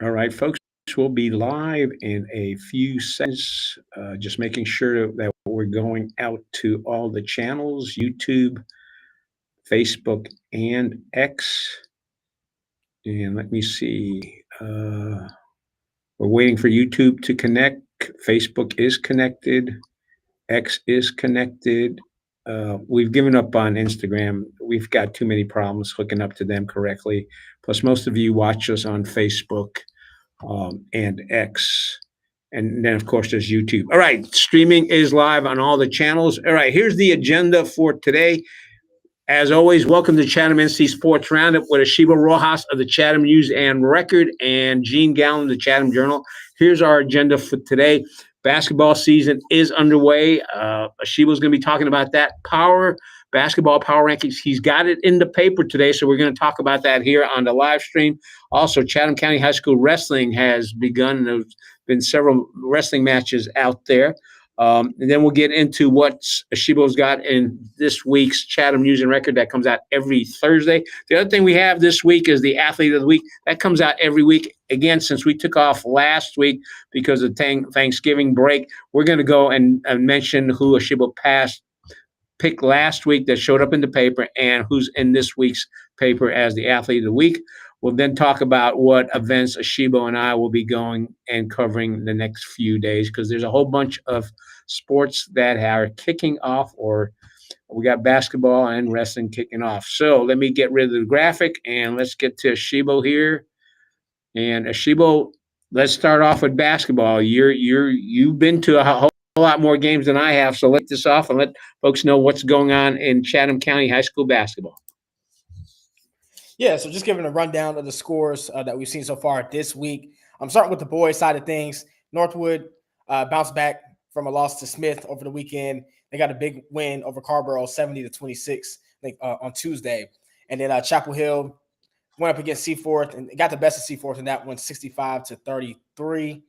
All right, folks, we'll be live in a few seconds. Just making sure that we're going out to all the channels: YouTube, Facebook, and X. And let me see. We're waiting for YouTube to connect. Facebook is connected. X is connected. We've given up on Instagram. We've got too many problems hooking up to them correctly. Plus, most of you watch us on Facebook and X. And then, of course, there's YouTube. All right, streaming is live on all the channels. All right, here's the agenda for today. As always, welcome to ChathamNC Sports Roundup with Asheebo Rojas of the Chatham News and Record and Gene Galin of the Chatham Journal. Here's our agenda for today. Basketball season is underway. Asheebo's going to be talking about that basketball power rankings. He's got it in the paper today, so we're going to talk about that here on the live stream. Also, Chatham County High School Wrestling has begun. There's been several wrestling matches out there. And then we'll get into what Asheebo's got in this week's Chatham News and Record that comes out every Thursday. The other thing we have this week is the Athlete of the Week. That comes out every week. Again, since we took off last week because of Thanksgiving break, we're going to go and mention who Asheebo picked last week that showed up in the paper and who's in this week's paper as the Athlete of the Week. We'll then talk about what events Asheebo and I will be going and covering the next few days because there's a whole bunch of sports that are kicking off, or we got basketball and wrestling kicking off. So let me get rid of the graphic and let's get to Asheebo here. And Asheebo, let's start off with basketball. You've been to a whole lot more games than I have, so let this off and let folks know what's going on in Chatham County High School basketball. Yeah, so just giving a rundown of the scores that we've seen so far this week. I'm starting with the boys side of things. Northwood bounced back from a loss to Smith over the weekend. They got a big win over Carborough, 70-26, on Tuesday. And then Chapel Hill went up against Seaforth and got the best of Seaforth in that one, 65-33.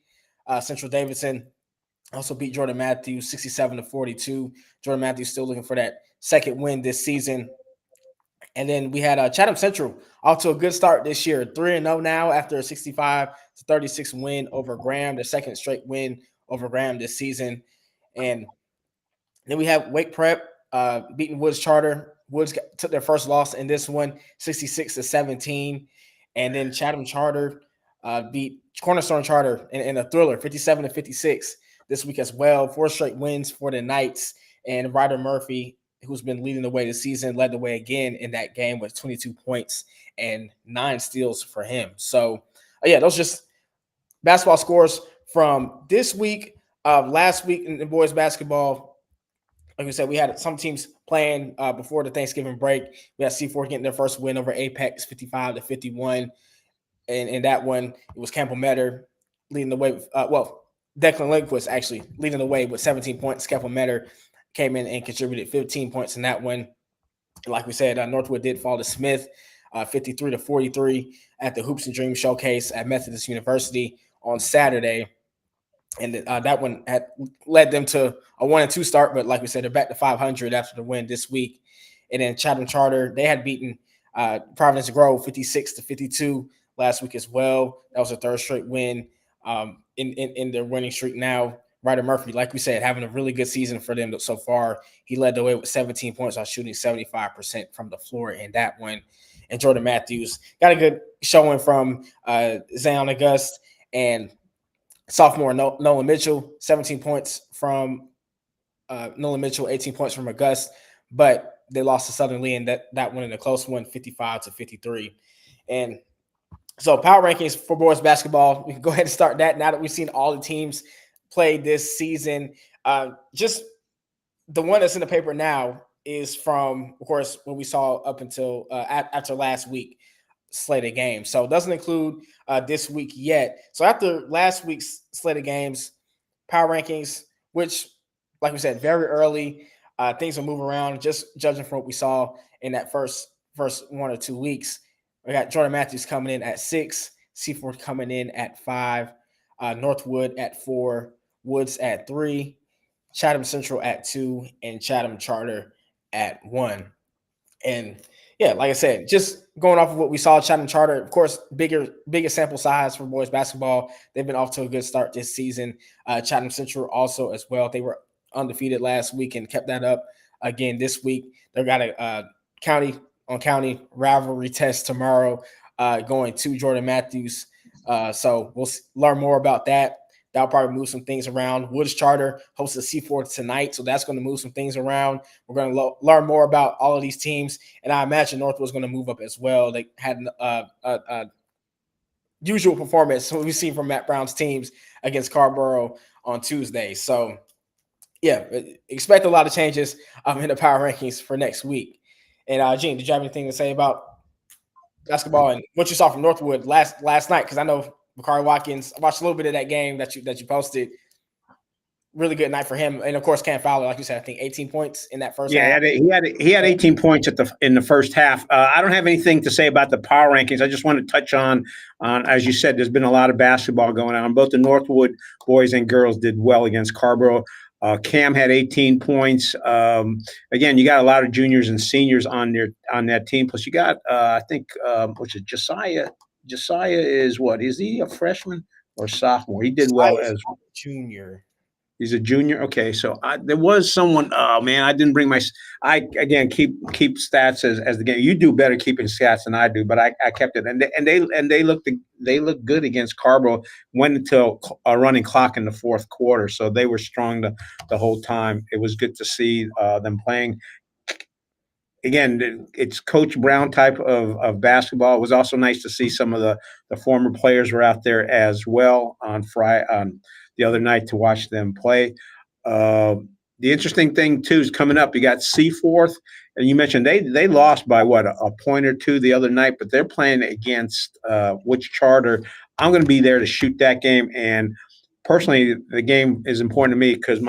Central Davidson also beat Jordan Matthews, 67-42. Jordan Matthews still looking for that second win this season. And then we had Chatham Central off to a good start this year, 3-0 now after a 65-36 win over Graham, their second straight win over Graham this season. And then we have Wake Prep beating Woods Charter. Woods took their first loss in this one, 66-17. And then Chatham Charter beat Cornerstone Charter in a thriller, 57-56 this week as well. 4 straight wins for the Knights. And Ryder Murphy, who's been leading the way this season, led the way again in that game with 22 points and 9 steals for him. So, yeah, those just basketball scores from this week. Last week in boys basketball, like we said, we had some teams playing before the Thanksgiving break. We had C4 getting their first win over Apex, 55-51. And in that one, it was Campbell Metter leading the way. Declan Lindquist actually leading the way with 17 points. Campbell Metter came in and contributed 15 points in that one. Like we said, Northwood did fall to Smith, 53-43 at the Hoops and Dreams Showcase at Methodist University on Saturday. And that one had led them to a 1-2 start, but like we said, they're back to 500 after the win this week. And then Chatham Charter, they had beaten Providence Grove 56-52 last week as well. That was a third straight win in their winning streak now. Ryder Murphy, like we said, having a really good season for them so far. He led the way with 17 points while shooting 75% from the floor in that one. And Jordan Matthews got a good showing from Zion August and sophomore Nolan Mitchell, 17 points from Nolan Mitchell, 18 points from August. But they lost to Southern Lee and that one in a close one, 55-53. And so power rankings for boys basketball, we can go ahead and start that now that we've seen all the teams play this season. Just the one that's in the paper now is from, of course, what we saw up until after last week slate of games. So it doesn't include this week yet. So after last week's slate of games, power rankings, which, like we said, very early, things will move around just judging from what we saw in that first 1 or 2 weeks. We got Jordan Matthews coming in at 6, Seaforth coming in at 5, Northwood at 4, Woods at 3, Chatham Central at 2, and Chatham Charter at 1. And Yeah, like I said, just going off of what we saw, Chatham Charter, of course, bigger sample size for boys basketball. They've been off to a good start this season. Chatham Central also as well. They were undefeated last week and kept that up again this week. They've got a county on county rivalry test tomorrow, going to Jordan Matthews. So we'll learn more about that. That'll probably move some things around. Woods Charter hosts the C4 tonight, so that's going to move some things around. We're going to learn more about all of these teams, and I imagine Northwood's going to move up as well. They had a usual performance we've seen from Matt Brown's teams against Carborough on Tuesday. So, yeah, expect a lot of changes in the power rankings for next week. And Gene, did you have anything to say about basketball and what you saw from Northwood last night? Because I know Bakari Watkins, I watched a little bit of that game that you posted. Really good night for him, and of course Cam Fowler, like you said, I think 18 points in that first half. He had 18 points in the first half. I don't have anything to say about the power rankings. I just want to touch on as you said, there's been a lot of basketball going on. Both the Northwood boys and girls did well against Carborough. Cam had 18 points. Again, you got a lot of juniors and seniors on that team. Plus, you got I think what's it, Josiah. Josiah is what? Is he a freshman or sophomore? He did well as junior. He's a junior. Okay, so there was someone. Oh man, I didn't bring my. I again keep stats as the game. You do better keeping stats than I do, but I kept it, and they looked good against Carborough. Went until a running clock in the fourth quarter, so they were strong the whole time. It was good to see them playing. Again, it's Coach Brown type of basketball. It was also nice to see some of the former players were out there as well on Friday on the other night to watch them play. The interesting thing too is coming up. You got Seaforth, and you mentioned they lost by what a point or two the other night, but they're playing against Woods Charter. I'm going to be there to shoot that game, and personally, the game is important to me because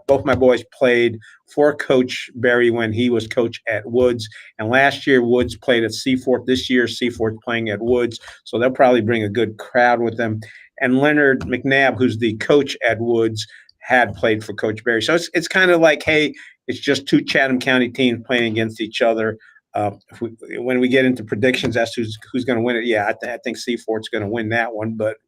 both my boys played for Coach Berry when he was coach at Woods, and last year Woods played at Seaforth. This year Seaforth playing at Woods, so they'll probably bring a good crowd with them. And Leonard McNabb, who's the coach at Woods, had played for Coach Berry. So it's kind of like, hey, it's just two Chatham County teams playing against each other. When we get into predictions as to who's going to win it, yeah, I think Seaforth's going to win that one. But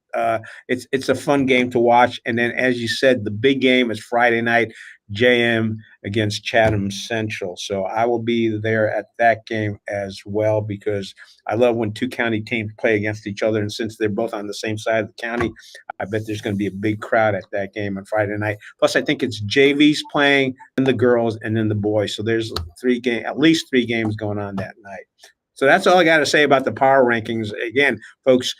it's a fun game to watch. And then, as you said, the big game is Friday night, JM against Chatham Central. So I will be there at that game as well because I love when two county teams play against each other. And since they're both on the same side of the county, I bet there's going to be a big crowd at that game on Friday night. Plus, I think it's JV's playing, and the girls, and then the boys. So there's at least three games going on that night. So that's all I got to say about the power rankings. Again, folks,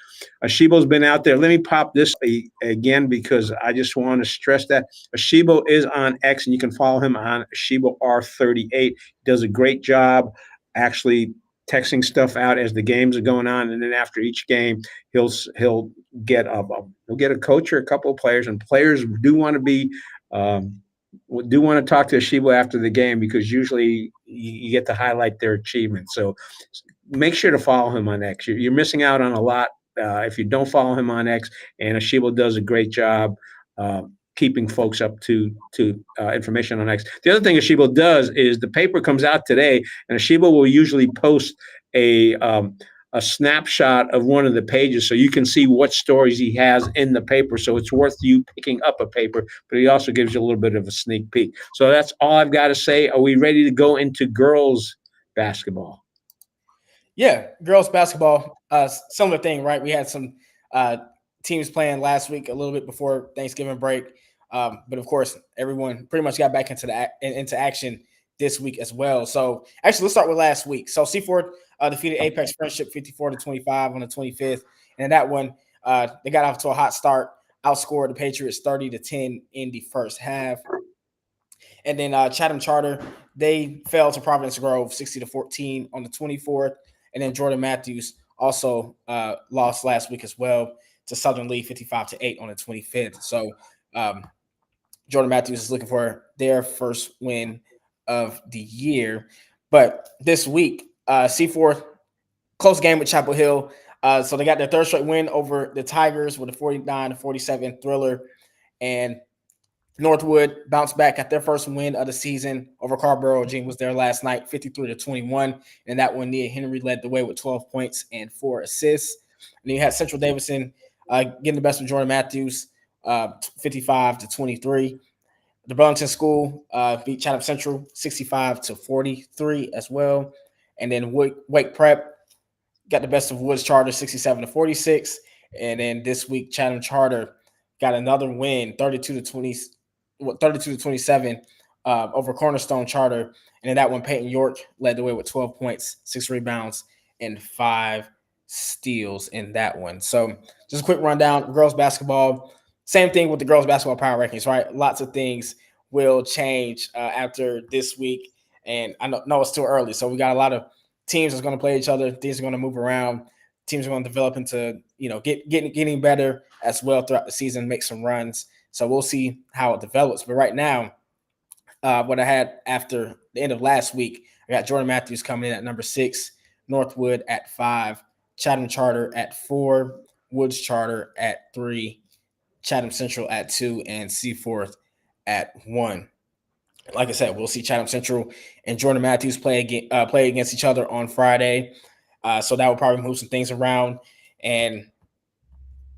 Asheebo's been out there. Let me pop this again because I just want to stress that Asheebo is on X, and you can follow him on Asheebo R38. He does a great job actually texting stuff out as the games are going on, and then after each game, he'll get a coach or a couple of players, and players do want to talk to Asheebo after the game because usually you get to highlight their achievements. So make sure to follow him on X. You're missing out on a lot if you don't follow him on X, and Asheebo does a great job keeping folks up to information on X. The other thing Asheebo does is the paper comes out today, and Asheebo will usually post a snapshot of one of the pages so you can see what stories he has in the paper. So it's worth you picking up a paper, but he also gives you a little bit of a sneak peek. So that's all I've got to say. Are we ready to go into girls basketball? Yeah, girls basketball, similar thing, right? We had some teams playing last week a little bit before Thanksgiving break. But of course, everyone pretty much got back into action this week as well. So actually, let's start with last week. So Seaforth defeated Apex Friendship 54-25 on the 25th. And in that one, they got off to a hot start, outscored the Patriots 30-10 in the first half. And then Chatham Charter, they fell to Providence Grove 60-14 on the 24th. And then Jordan Matthews also lost last week as well to Southern Lee 55-8 on the 25th. So Jordan Matthews is looking for their first win of the year. But this week, Seaforth, close game with Chapel Hill. So they got their third straight win over the Tigers with a 49-47 thriller. And Northwood bounced back at their first win of the season over Carborough. Gene was there last night, 53-21. And that one, Nia Henry led the way with 12 points and 4 assists. And then you had Central Davidson getting the best of Jordan Matthews, 55-23. The Burlington School beat Chatham Central 65-43 as well. And then Wake Prep got the best of Woods Charter 67-46. And then this week, Chatham Charter got another win, 32-27 over Cornerstone Charter. And then that one, Peyton York led the way with 12 points, 6 rebounds, and 5 steals in that one. So just a quick rundown. Girls basketball, same thing with the girls basketball power rankings, right? Lots of things will change after this week. And I know it's too early. So we got a lot of teams that's going to play each other. Things are going to move around. Teams are going to develop into, getting better as well throughout the season, make some runs. So we'll see how it develops. But right now, what I had after the end of last week, I got Jordan Matthews coming in at number 6, Northwood at 5, Chatham Charter at 4, Woods Charter at 3, Chatham Central at 2, and Seaforth at 1. Like I said, we'll see Chatham Central and Jordan Matthews play against each other on Friday. So that will probably move some things around. And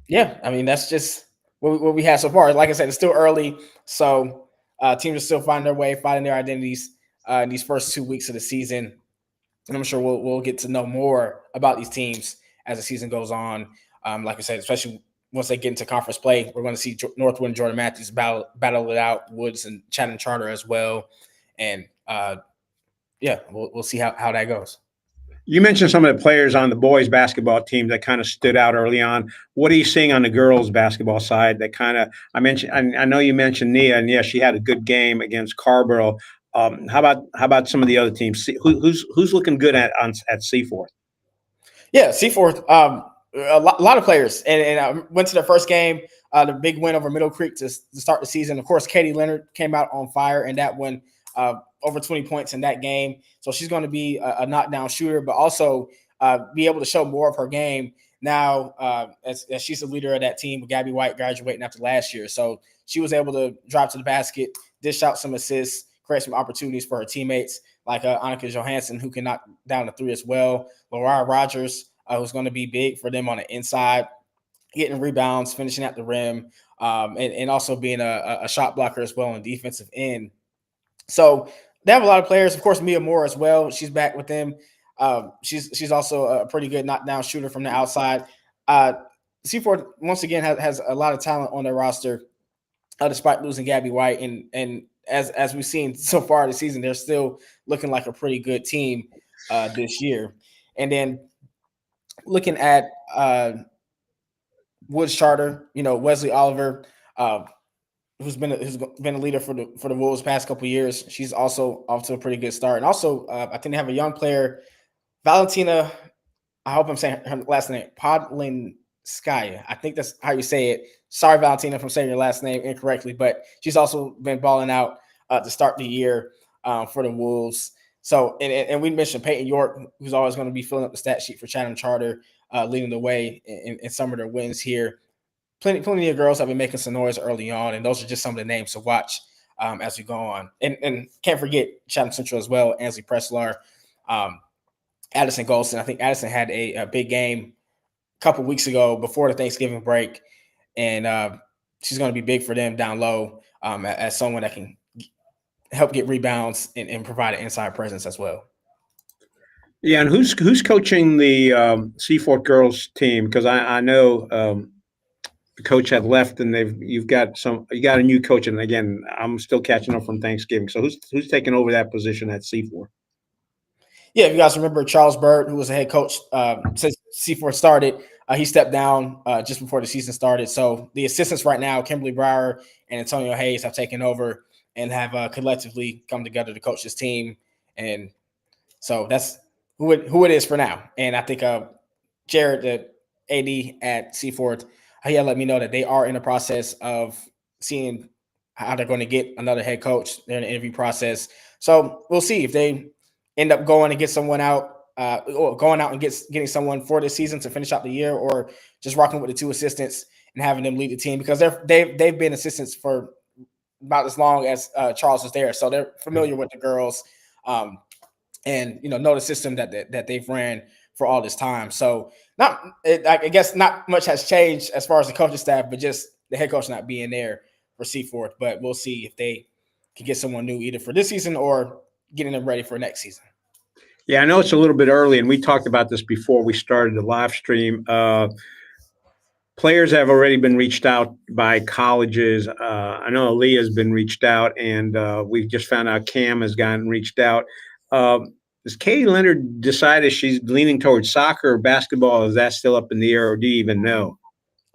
yeah, I mean, that's just what we have so far. Like I said, it's still early. So teams are still finding their way, finding their identities in these first 2 weeks of the season. And I'm sure we'll get to know more about these teams as the season goes on. Like I said, especially once they get into conference play, we're going to see Northwood and Jordan Matthews battle it out, Woods and Chatham Charter as well. And we'll see how that goes. You mentioned some of the players on the boys basketball team that kind of stood out early on. What are you seeing on the girls basketball side that kind of, I know you mentioned Nia, and yeah, she had a good game against Carborough. How about some of the other teams? Who's looking good at Seaforth? Yeah, Seaforth, a lot of players, and I went to their first game, the big win over Middle Creek to start the season. Of course, Katie Leonard came out on fire, and that one over 20 points in that game. So she's going to be a knockdown shooter, but also be able to show more of her game now as she's the leader of that team with Gabby White graduating after last year. So she was able to drive to the basket, dish out some assists, create some opportunities for her teammates like Annika Johansson, who can knock down the 3 as well. Laura Rogers, who's going to be big for them on the inside, getting rebounds, finishing at the rim, and also being a shot blocker as well on the defensive end. So they have a lot of players. Of course, Mia Moore as well. She's back with them. She's also a pretty good knockdown shooter from the outside. Seaforth, once again, has a lot of talent on their roster, despite losing Gabby White. And as we've seen so far this season, they're still looking like a pretty good team this year. And then looking at Woods Charter, Wesley Oliver, who's been a leader for the Wolves past couple of years. She's also off to a pretty good start. And also, I think they have a young player, Valentina. I hope I'm saying her last name, Podlinskaya. I think that's how you say it. Sorry, Valentina, if I'm saying your last name incorrectly, but she's also been balling out to start the year for the Wolves. So, and we mentioned Peyton York, who's always going to be filling up the stat sheet for Chatham Charter, leading the way in some of their wins here. Plenty of girls have been making some noise early on, and those are just some of the names to watch as we go on. And can't forget Chatham Central as well, Ansley Preslar, Addison Golston. I think Addison had a big game a couple weeks ago before the Thanksgiving break, and she's going to be big for them down low as someone that can help get rebounds and provide an inside presence as well. Yeah, and who's coaching the Seaforth girls team? Because I know the coach had left, and you got a new coach, and again, I'm still catching up from Thanksgiving. So who's taking over that position at Seaforth? Yeah, if you guys remember Charles Bird, who was the head coach since Seaforth started, he stepped down just before the season started. So the assistants right now, Kimberly Brower and Antonio Hayes, have taken over and have collectively come together to coach this team. And so that's who it is for now. And I think Jared, the AD at Seaforth, he had let me know that they are in the process of seeing how they're going to get another head coach. They're in the interview process. So we'll see if they end up going and get someone out, or going out and getting someone for this season to finish out the year, or just rocking with the 2 assistants and having them lead the team, because they've been assistants for about as long as Charles was there, so they're familiar with the girls, and know the system that they've ran for all this time. So I guess not much has changed as far as the coaching staff, but just the head coach not being there for Seaforth. But we'll see if they can get someone new either for this season or getting them ready for next season. Yeah, I know it's a little bit early, and we talked about this before we started the live stream. Players have already been reached out by colleges. I know Aaliyah has been reached out, and we just found out Cam has gotten reached out. Has Katie Leonard decided she's leaning towards soccer or basketball? Is that still up in the air, or do you even know?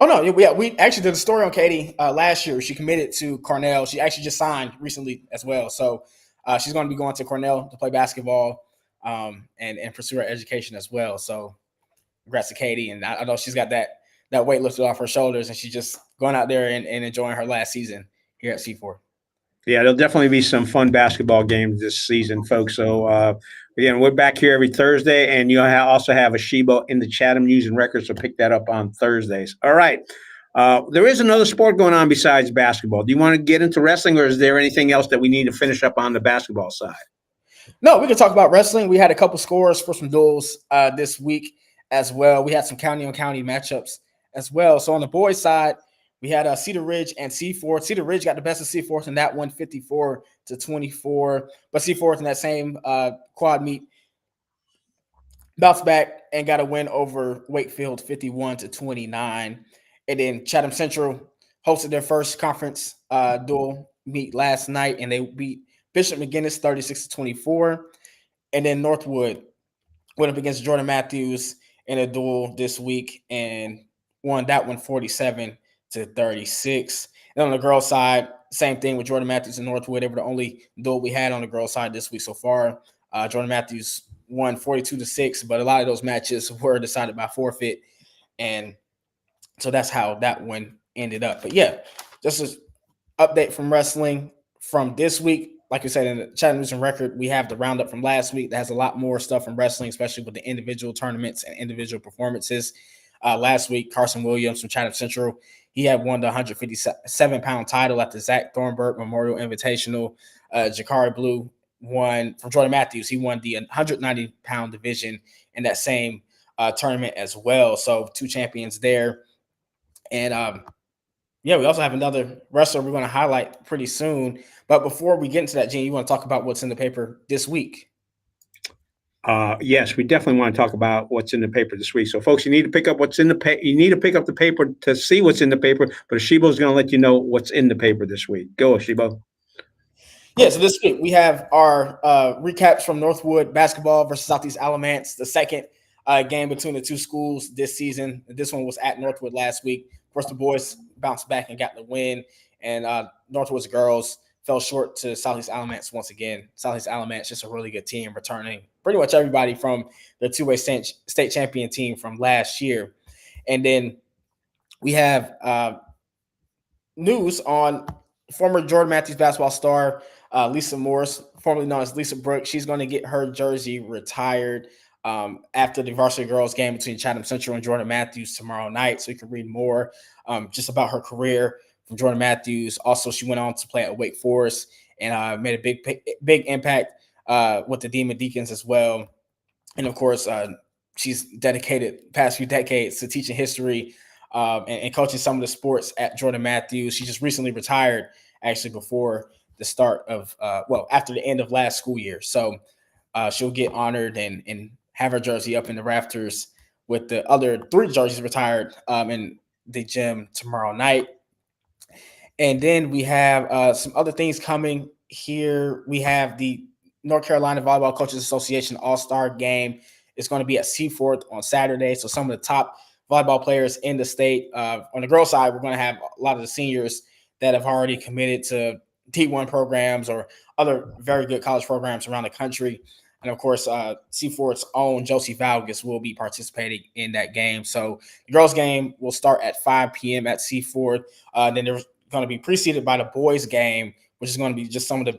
Oh no, yeah, we actually did a story on Katie last year. She committed to Cornell. She actually just signed recently as well. So she's going to be going to Cornell to play basketball and pursue her education as well. So congrats to Katie, and I know she's got that weight lifted off her shoulders, and she's just going out there and enjoying her last season here at C4. Yeah, there'll definitely be some fun basketball games this season, folks. So, again, we're back here every Thursday, and you'll also have Asheebo in the Chatham News and Records, so pick that up on Thursdays. All right. There is another sport going on besides basketball. Do you want to get into wrestling, or is there anything else that we need to finish up on the basketball side? No, we can talk about wrestling. We had a couple scores for some duels this week as well. We had some county-on-county matchups as well. So on the boys' side, we had Cedar Ridge and Seaforth. Cedar Ridge got the best of Seaforth in that one, 54-24. But Seaforth in that same quad meet bounced back and got a win over Wakefield, 51-29. And then Chatham Central hosted their first conference dual meet last night, and they beat Bishop McGinnis 36-24. And then Northwood went up against Jordan Matthews in a duel this week and won that one 47-36. And on the girls' side, same thing with Jordan Matthews and Northwood. They were the only duel we had on the girls' side this week so far. Jordan Matthews won 42-6, but a lot of those matches were decided by forfeit. And so that's how that one ended up. But yeah, just an update from wrestling from this week. Like we said in the Chatham News and Record, we have the roundup from last week that has a lot more stuff from wrestling, especially with the individual tournaments and individual performances. Last week, Carson Williams from Chatham Central, he had won the 157-pound title at the Zach Thornburg Memorial Invitational. Jakari Blue won from Jordan Matthews. He won the 190-pound division in that same tournament as well. So 2 champions there. And yeah, we also have another wrestler we're going to highlight pretty soon. But before we get into that, Gene, you want to talk about what's in the paper this week? Yes, we definitely want to talk about what's in the paper this week. So, folks, you need to pick up what's in the paper. You need to pick up the paper to see what's in the paper. But Asheebo is going to let you know what's in the paper this week. Go, Asheebo. Yeah, so this week we have our recaps from Northwood basketball versus Southeast Alamance, the second game between the two schools this season. This one was at Northwood last week. Of course, the boys bounced back and got the win, and Northwood's girls fell short to Southeast Alamance once again. Southeast Alamance, just a really good team, returning pretty much everybody from the two-way state champion team from last year. And then we have news on former Jordan Matthews basketball star Lisa Morris, formerly known as Lisa Brooks. She's going to get her jersey retired after the varsity girls game between Chatham Central and Jordan Matthews tomorrow night. So you can read more just about her career from Jordan Matthews. Also, she went on to play at Wake Forest and made a big impact with the Demon Deacons as well. And of course, she's dedicated past few decades to teaching history and coaching some of the sports at Jordan Matthews. She just recently retired, actually, before the start of, after the end of last school year. So she'll get honored and have her jersey up in the rafters with the other 3 jerseys retired in the gym tomorrow night. And then we have some other things coming here. We have the North Carolina Volleyball Coaches Association All-Star Game. It's going to be at Seaforth on Saturday. So some of the top volleyball players in the state. On the girls' side, we're going to have a lot of the seniors that have already committed to D1 programs or other very good college programs around the country. And, of course, Seaforth's own Josie Valgus will be participating in that game. So the girls' game will start at 5 p.m. at Seaforth. Then there's going to be preceded by the boys' game, which is going to be just some of the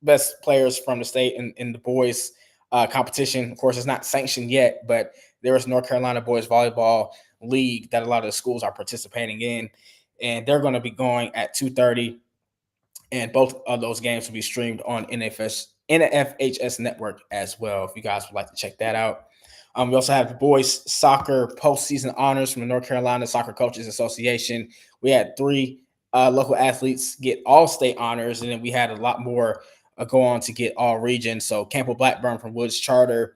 best players from the state in the boys' competition. Of course, it's not sanctioned yet, but there is North Carolina Boys Volleyball League that a lot of the schools are participating in. And they're going to be going at 2:30 And both of those games will be streamed on NFHS Network as well, if you guys would like to check that out. We also have the boys soccer postseason honors from the North Carolina Soccer Coaches Association. We had 3 local athletes get all-state honors, and then we had a lot more go on to get all regions. So Campbell Blackburn from Woods Charter,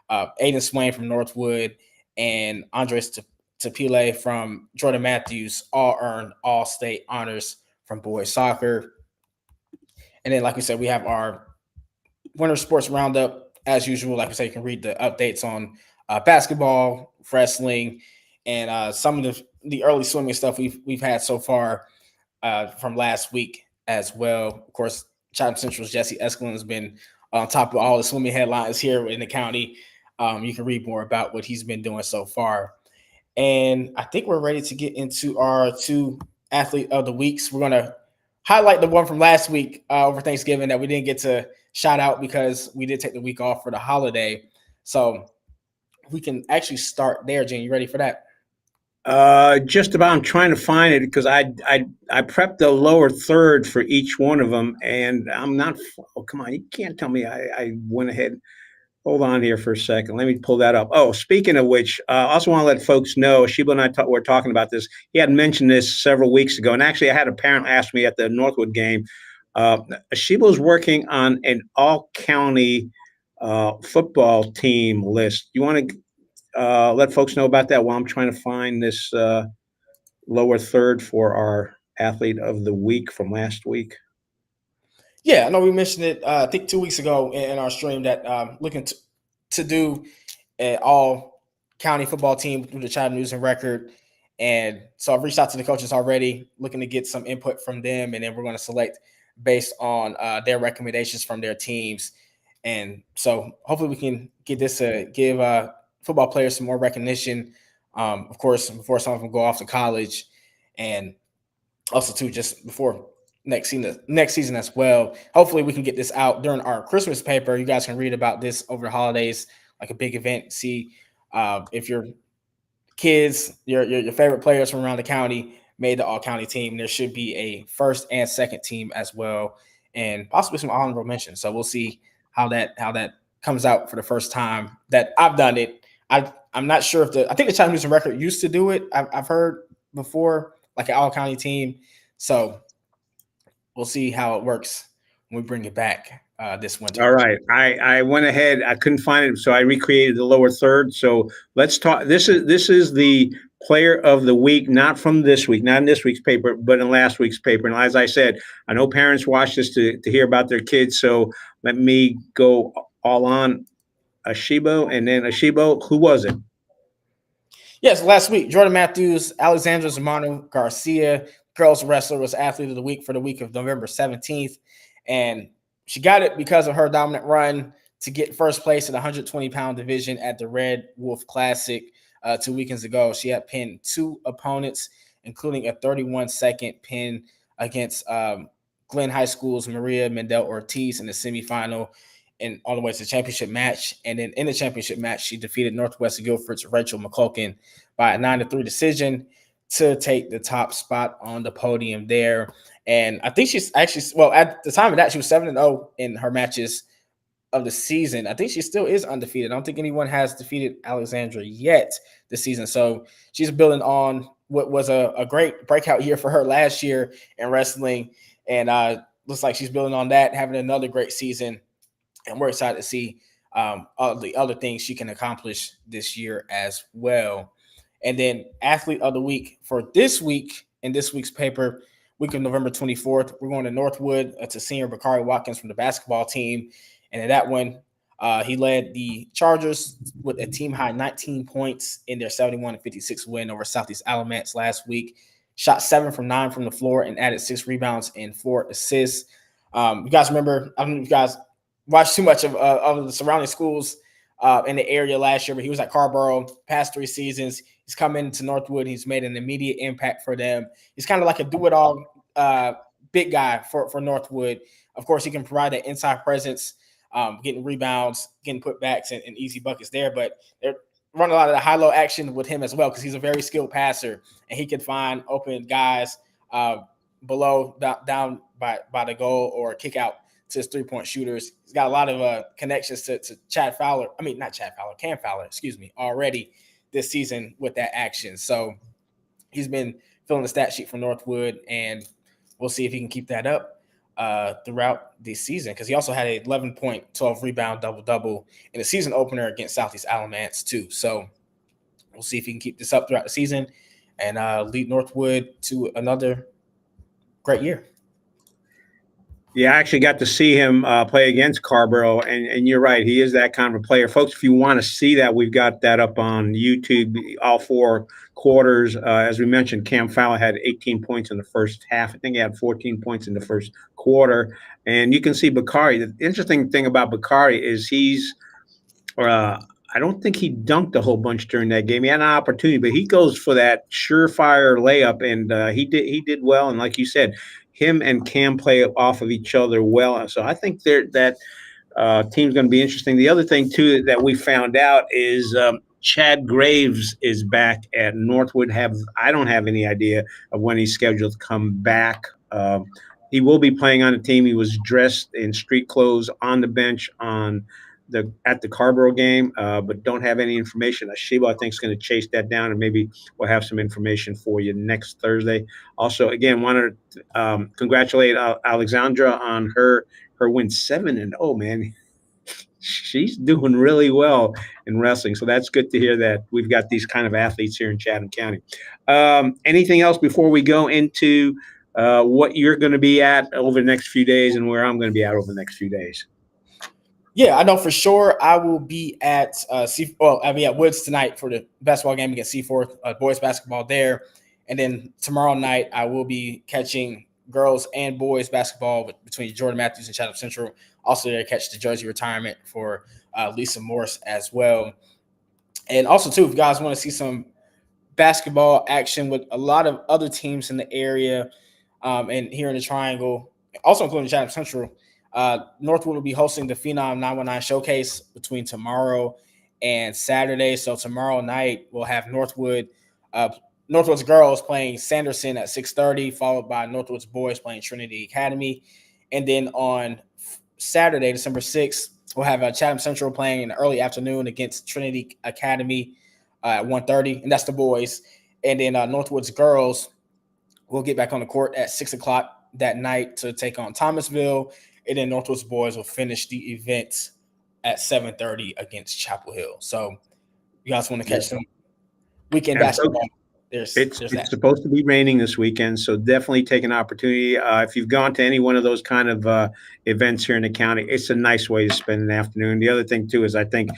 Aiden Swain from Northwood, and Andres Tapile from Jordan Matthews all earned all-state honors from boys soccer. And then, like we said, we have our Winter Sports Roundup as usual. Like I said, you can read the updates on basketball, wrestling, and some of the early swimming stuff we've had so far from last week as well. Of course, Chatham Central's Jesse Eskelin has been on top of all the swimming headlines here in the county. You can read more about what he's been doing so far. And I think we're ready to get into our 2 athlete of the weeks. We're going to highlight the one from last week over Thanksgiving that we didn't get to shout out because we did take the week off for the holiday. So we can actually start there. Jen, you ready for that? Just about. I'm trying to find it because I prepped the lower third for each one of them, and I'm not. Oh, come on! You can't tell me I went ahead. Hold on here for a second. Let me pull that up. Oh, speaking of which, I also want to let folks know, Asheebo and I were talking about this. He had mentioned this several weeks ago, and actually, I had a parent ask me at the Northwood game. Asheebo's working on an all-county football team list. You want to let folks know about that while I'm trying to find this lower third for our athlete of the week from last week? Yeah, I know we mentioned it, I think 2 weeks ago in our stream that looking to do an all county football team through the Chatham News and Record. And so I've reached out to the coaches already, looking to get some input from them. And then we're going to select based on their recommendations from their teams. And so hopefully we can get this to give football players some more recognition, of course, before some of them go off to college. And also, too, just before next season as well. Hopefully we can get this out during our Christmas paper. You guys can read about this over the holidays, like a big event. See if your kids, your favorite players from around the county made the all-county team. There should be a first and second team as well, and possibly some honorable mentions. So we'll see how that comes out for the first time that I've done it. I'm not sure if I think the Chatham News and Record used to do it. I've heard before, like an all-county team. So we'll see how it works when we bring it back this winter. All right. I went ahead. I couldn't find it, so I recreated the lower third. So let's talk. This is the player of the week, not from this week, not in this week's paper, but in last week's paper. And as I said, I know parents watch this to hear about their kids. So let me go all on Asheebo, and then Asheebo, who was it? Yes, last week, Jordan Matthews, Alexandra Zamano Garcia, girls wrestler, was athlete of the week for the week of November 17th. And she got it because of her dominant run to get first place in the 120-pound division at the Red Wolf Classic 2 weekends ago. She had pinned 2 opponents, including a 31-second pin against Glen High School's Maria Mendel Ortiz in the semifinal and all the way to the championship match. And then in the championship match, she defeated Northwest Guilford's Rachel McCulkin by a 9-3 decision to take the top spot on the podium there. And I think she's actually, well, at the time of that, she was 7-0 in her matches of the season. I think she still is undefeated. I don't think anyone has defeated Alexandra yet this season. So she's building on what was a great breakout year for her last year in wrestling. And looks like she's building on that, having another great season. And we're excited to see all the other things she can accomplish this year as well. And then athlete of the week for this week in this week's paper, week of November 24th, we're going to Northwood to senior Bakari Watkins from the basketball team. And in that one, he led the Chargers with a team high 19 points in their 71-56 win over Southeast Alamance last week. Shot 7 from 9 from the floor and added 6 rebounds and 4 assists. You guys remember, I don't know if you guys watched too much of the surrounding schools in the area last year, but he was at Carborough past 3 seasons. He's come into Northwood. He's made an immediate impact for them. He's kind of like a do-it-all big guy for Northwood. Of course, he can provide that inside presence, getting rebounds, getting putbacks, and easy buckets there. But they're running a lot of the high-low action with him as well because he's a very skilled passer, and he can find open guys below down by the goal or kick out to his 3-point shooters. He's got a lot of connections to Cam Fowler, excuse me, already this season with that action. So he's been filling the stat sheet for Northwood, and we'll see if he can keep that up throughout the season, because he also had a 11-point, 12-rebound double-double in the season opener against Southeast Alamance too. So we'll see if he can keep this up throughout the season and lead Northwood to another great year. Yeah, I actually got to see him play against Carborough, and you're right. He is that kind of a player. Folks, if you want to see that, we've got that up on YouTube, all 4 quarters. As we mentioned, Cam Fowler had 18 points in the first half. I think he had 14 points in the first quarter. And you can see Bakari. The interesting thing about Bakari is he's I don't think he dunked a whole bunch during that game. He had an opportunity, but he goes for that surefire layup, and he did well. And like you said, him and Cam play off of each other well. So I think that team's going to be interesting. The other thing too that we found out is Chad Graves is back at Northwood. I don't have any idea of when he's scheduled to come back. He will be playing on the team. He was dressed in street clothes on the bench at the Carborough game, but don't have any information. Asheebo, I think, is going to chase that down, and maybe we'll have some information for you next Thursday. Also, again, want to congratulate Alexandra on her win 7-0, man. She's doing really well in wrestling, so that's good to hear that we've got these kind of athletes here in Chatham County. Anything else before we go into what you're going to be at over the next few days and where I'm going to be at over the next few days? Yeah, I know for sure I will be at I'll be at Woods tonight for the basketball game against Seaforth, boys basketball there. And then tomorrow night I will be catching girls and boys basketball between Jordan Matthews and Chatham Central. Also there to catch the jersey retirement for Lisa Morse as well. And also too, if you guys want to see some basketball action with a lot of other teams in the area and here in the Triangle, also including Chatham Central, Northwood will be hosting the Phenom 919 Showcase between tomorrow and Saturday. So tomorrow night we'll have Northwood's girls playing Sanderson at 6:30, followed by Northwood's boys playing Trinity Academy. And then on Saturday, December 6th, we'll have Chatham Central playing in the early afternoon against Trinity Academy at 1:30, and that's the boys. And then Northwood's girls will get back on the court at 6 o'clock that night to take on Thomasville. And then Northwood's boys will finish the event at 7:30 against Chapel Hill. So you guys want to catch some weekend basketball? It's supposed to be raining this weekend, so definitely take an opportunity. If you've gone to any one of those kind of events here in the county, it's a nice way to spend an afternoon. The other thing too is I think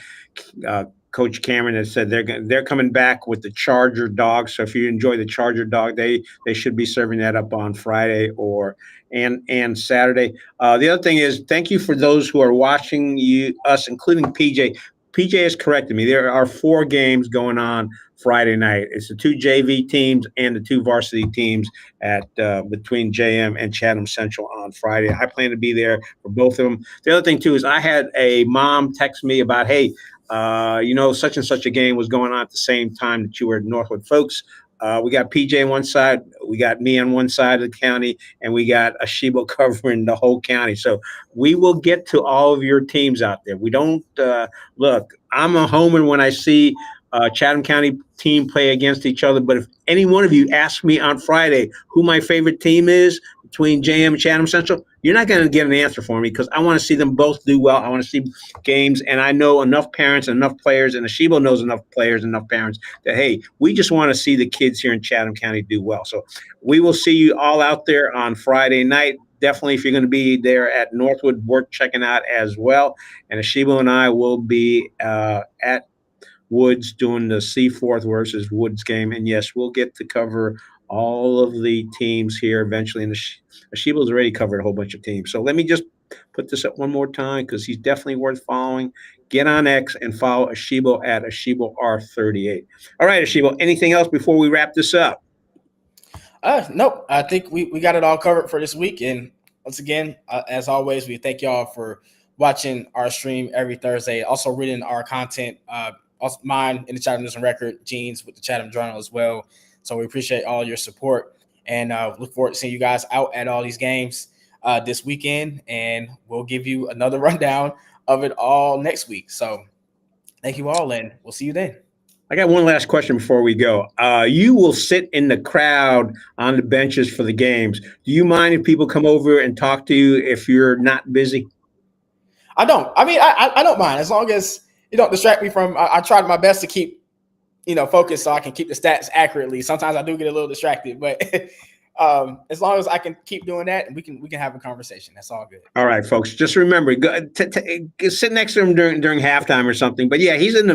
Coach Cameron has said they're coming back with the Charger dog. So if you enjoy the Charger dog, they should be serving that up on Friday and Saturday. The other thing is thank you for those who are watching us, including PJ. PJ has corrected me. There are 4 games going on Friday night. It's the 2 JV teams and the 2 varsity teams at between JM and Chatham Central on Friday. I plan to be there for both of them. The other thing too is I had a mom text me about, hey, such and such a game was going on at the same time that you were at Northwood. Folks, we got PJ on one side, we got me on one side of the county, and we got Asheebo covering the whole county. So we will get to all of your teams out there. We don't look. I'm a homer when I see Chatham County team play against each other. But if any one of you ask me on Friday who my favorite team is between JM and Chatham Central, you're not going to get an answer for me because I want to see them both do well. I want to see games, and I know enough parents, enough players, and Asheebo knows enough players, enough parents that, hey, we just want to see the kids here in Chatham County do well. So we will see you all out there on Friday night. Definitely, if you're going to be there at Northwood, worth checking out as well. And Asheebo and I will be at Woods doing the Seaforth versus Woods game. And yes, we'll get to cover all of the teams here eventually. And Asheebo's already covered a whole bunch of teams. So let me just put this up one more time because he's definitely worth following. Get on X and follow Asheebo at AsheeboR38. All right, Asheebo, anything else before we wrap this up? Nope. I think we got it all covered for this week. And once again, as always, we thank y'all for watching our stream every Thursday. Also reading our content, also mine in the Chatham News and Record, Jeans with the Chatham Journal as well. So we appreciate all your support. and look forward to seeing you guys out at all these games this weekend. And we'll give you another rundown of it all next week. So thank you all, and we'll see you then. I got one last question before we go. You will sit in the crowd on the benches for the games. Do you mind if people come over and talk to you if you're not busy? I don't. I mean, I don't mind as long as you don't distract me from. I tried my best to keep focused so I can keep the stats accurately. Sometimes I do get a little distracted, but as long as I can keep doing that, and we can have a conversation. That's all good. All right, folks. Just remember, sit next to him during halftime or something. But yeah, he's in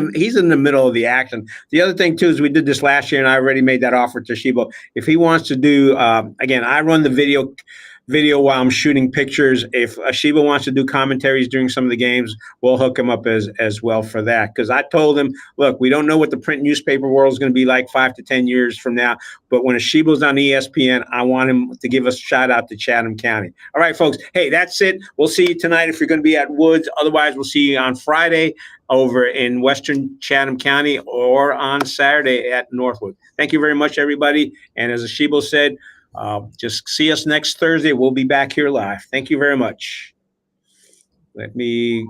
the middle of the action. The other thing too is we did this last year, and I already made that offer to Asheebo. If he wants to do, again, I run the video while I'm shooting pictures. If Asheebo wants to do commentaries during some of the games, we'll hook him up as well for that. Because I told him, look, we don't know what the print newspaper world is going to be like 5 to 10 years from now. But when Asheebo's on ESPN, I want him to give us a shout out to Chatham County. All right, folks. Hey, that's it. We'll see you tonight if you're going to be at Woods. Otherwise, we'll see you on Friday over in Western Chatham County or on Saturday at Northwood. Thank you very much, everybody. And as Asheebo said, just see us next Thursday. We'll be back here live. Thank you very much. Let me